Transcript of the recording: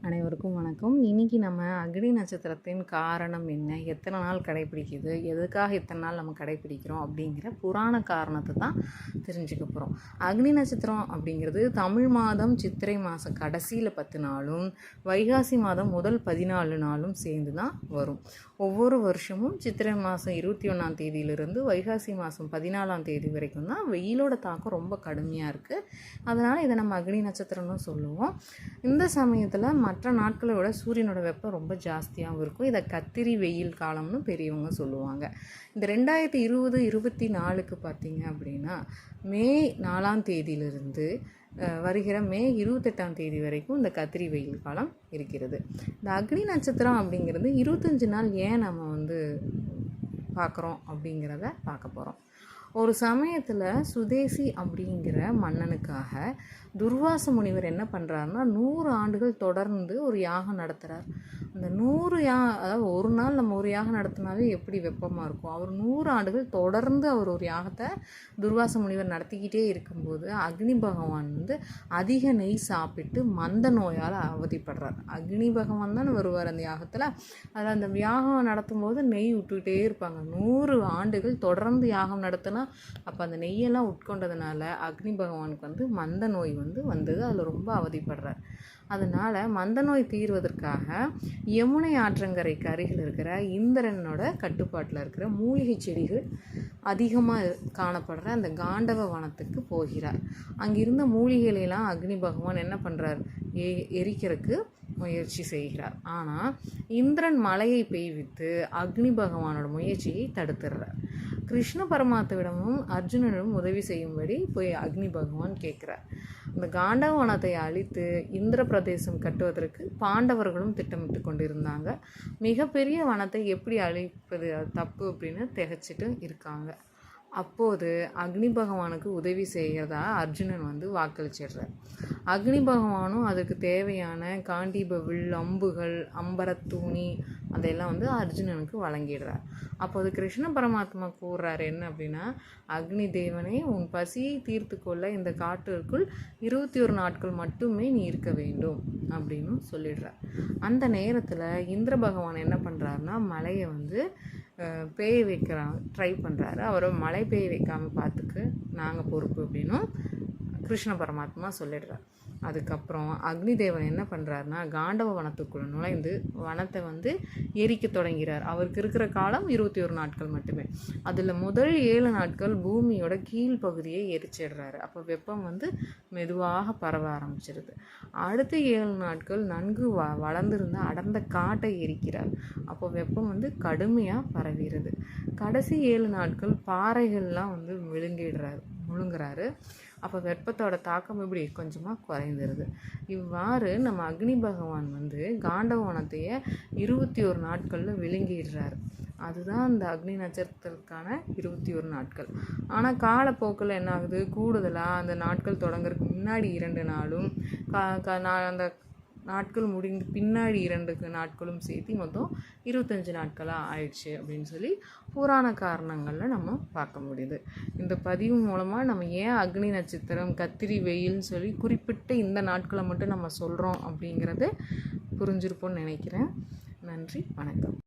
அனைவருக்கும் வணக்கம். இன்றைக்கி நம்ம அக்னி நட்சத்திரத்தின் காரணம் என்ன, எத்தனை நாள் கடைப்பிடிக்குது, எதுக்காக இத்தனை நாள் நம்ம கடைப்பிடிக்கிறோம் அப்படிங்கிற புராண காரணத்தை தான் தெரிஞ்சுக்க போகிறோம். அக்னி நட்சத்திரம் அப்படிங்கிறது தமிழ் மாதம் சித்திரை மாதம் கடைசியில் 10 நாளும் வைகாசி மாதம் முதல் 14 நாளும் சேர்ந்து தான் வரும். ஒவ்வொரு வருஷமும் சித்திரை மாதம் 21ஆம் தேதியிலிருந்து வைகாசி மாதம் 14ஆம் தேதி வரைக்கும் தான் வெயிலோட தாக்கம் ரொம்ப கடுமையாக இருக்குது. அதனால் இதை நம்ம அக்னி நட்சத்திரம்னு சொல்லுவோம். இந்த சமயத்தில் மற்ற நாட்களை விட சூரியனோட வெப்பம் ரொம்ப ஜாஸ்தியாகவும் இருக்கும். இதை கத்திரி வெயில் காலம்னு பெரியவங்க சொல்லுவாங்க. இந்த 2020-24க்கு பார்த்தீங்க அப்படின்னா மே 4ஆம் தேதியிலிருந்து வருகிற மே 28ஆம் தேதி வரைக்கும் இந்த கத்திரி வெயில் காலம் இருக்கிறது. இந்த அக்னி நட்சத்திரம் அப்படிங்கிறது 25 நாள் ஏன் நம்ம பார்க்குறோம் அப்படிங்கிறத பார்க்க போகிறோம். ஒரு சமயத்தில் சுதேசி அப்படிங்கிற மன்னனுக்காக துர்வாச முனிவர் என்ன பண்ணுறாருன்னா 100 ஆண்டுகள் தொடர்ந்து ஒரு யாகம் நடத்துகிறார். அந்த 100 அதாவது ஒரு நாள் நம்ம ஒரு யாகம் நடத்தினாவே எப்படி வெப்பமாக இருக்கும். அவர் 100 ஆண்டுகள் தொடர்ந்து அவர் ஒரு யாகத்தை துர்வாச முனிவர் நடத்திக்கிட்டே இருக்கும்போது அக்னி பகவான் அதிக நெய் சாப்பிட்டு மந்த நோயால் அவதிப்படுறார். அக்னி பகவான் தான் வருவார் அந்த யாகத்தில். அதில் அந்த யாகம் நடத்தும்போது நெய் விட்டுக்கிட்டே இருப்பாங்க. 100 ஆண்டுகள் தொடர்ந்து யாகம் நடத்தினா அப்போ அந்த நெய்யெல்லாம் உட்கொண்டதுனால அக்னி பகவானுக்கு மந்த நோய் வந்தது. அதில் ரொம்ப அவதிப்படுறார். அதனால் மந்த நோய் தீர்வதற்காக யமுனை ஆற்றங்கரைக்கு அருகில் இருக்கிற இந்திரனோட கட்டுப்பாட்டில் இருக்கிற மூலிகை செடிகள் அதிகமாக காணப்படுற அந்த காண்டவ வனத்துக்கு போகிறார். அங்கிருந்த மூலிகைகளெல்லாம் அக்னி பகவான் என்ன பண்ணுறார், எரிக்கிறதுக்கு முயற்சி செய்கிறார். ஆனால் இந்திரன் மலையை பெய்வித்து அக்னி பகவானோட முயற்சியை தடுத்துடுறார். கிருஷ்ண பரமாத்மாவிடமும் அர்ஜுனனிடம் உதவி செய்யும்படி போய் அக்னி பகவான் கேட்குறார். அந்த காண்டவ வனத்தை அழித்து இந்திர பிரதேசம் கட்டுவதற்கு பாண்டவர்களும் திட்டமிட்டு கொண்டிருந்தாங்க. மிகப்பெரிய வனத்தை எப்படி அழிப்பது, அது தப்பு அப்படின்னு திகைச்சிட்டு இருக்காங்க. அப்போது அக்னி பகவானுக்கு உதவி செய்கிறதா அர்ஜுனன் வாக்களிச்சிடுறார். அக்னி பகவானும் அதுக்கு தேவையான காண்டீப வில், அம்புகள், அம்பரத்தூணி அதையெல்லாம் அர்ஜுனனுக்கு வழங்கிடுறார். அப்போது கிருஷ்ண பரமாத்மா கூறுறாரு என்ன அப்படின்னா, அக்னி தேவனே, உன் பசியை தீர்த்து கொள்ள இந்த காட்டிற்குள் 21 நாட்கள் மட்டுமே நீ இருக்க வேண்டும் அப்படின்னு சொல்லிடுறார். அந்த நேரத்தில் இந்திர பகவான் என்ன பண்ணுறாருன்னா மலையை பேய வைக்கிறாங்க, ட்ரை பண்ணுறாரு. அவரை மழை பெய்ய வைக்காமல் பார்த்துக்கு நாங்கள் பொறுப்பு அப்படின்னும் கிருஷ்ண பரமாத்மா சொல்லிடுறார். அதுக்கப்புறம் அக்னி தேவன் என்ன பண்ணுறாருனா காண்டவ வனத்துக்குள்ள நுழைந்து வனத்தை எரிக்க தொடங்கிறார். அவருக்கு இருக்கிற காலம் 21 நாட்கள் மட்டுமே. அதில் முதல் 7 நாட்கள் பூமியோட கீழ்ப்பகுதியை எரிச்சிடுறாரு. அப்போ வெப்பம் மெதுவாக பரவ ஆரம்பிச்சிருது. அடுத்த 7 நாட்கள் நன்கு வளர்ந்துருந்த அடர்ந்த காட்டை எரிக்கிறார். அப்போ வெப்பம் கடுமையாக பரவிடுது. கடைசி 7 நாட்கள் பாறைகள்லாம் முழுங்குறாரு. அப்போ வெப்பத்தோட தாக்கம் இப்படி கொஞ்சமாக குறைந்துருது. இவ்வாறு நம்ம அக்னி பகவான் காண்டவனத்தையே 21 நாட்களில் விழுங்கிடுறாரு. அதுதான் அந்த அக்னி நட்சத்திரத்திற்கான 21 நாட்கள். ஆனால் காலப்போக்கில் என்ன ஆகுது, கூடுதலாக அந்த நாட்கள் தொடங்குறதுக்கு முன்னாடி 2 நாளும் அந்த நாட்கள் முடிந்து பின்னாடி 2 நாட்களும் சேர்த்து மொத்தம் 25 நாட்களாக ஆயிடுச்சு அப்படின்னு சொல்லி புராண காரணங்களில் நம்ம பார்க்க முடியுது. இந்த பதிவு மூலமாக நம்ம ஏன் அக்னி நட்சத்திரம், கத்திரி வெயில்னு சொல்லி குறிப்பிட்ட இந்த நாட்களை மட்டும் நம்ம சொல்கிறோம் அப்படிங்கிறத புரிஞ்சிருப்போம்னு நினைக்கிறேன். நன்றி, வணக்கம்.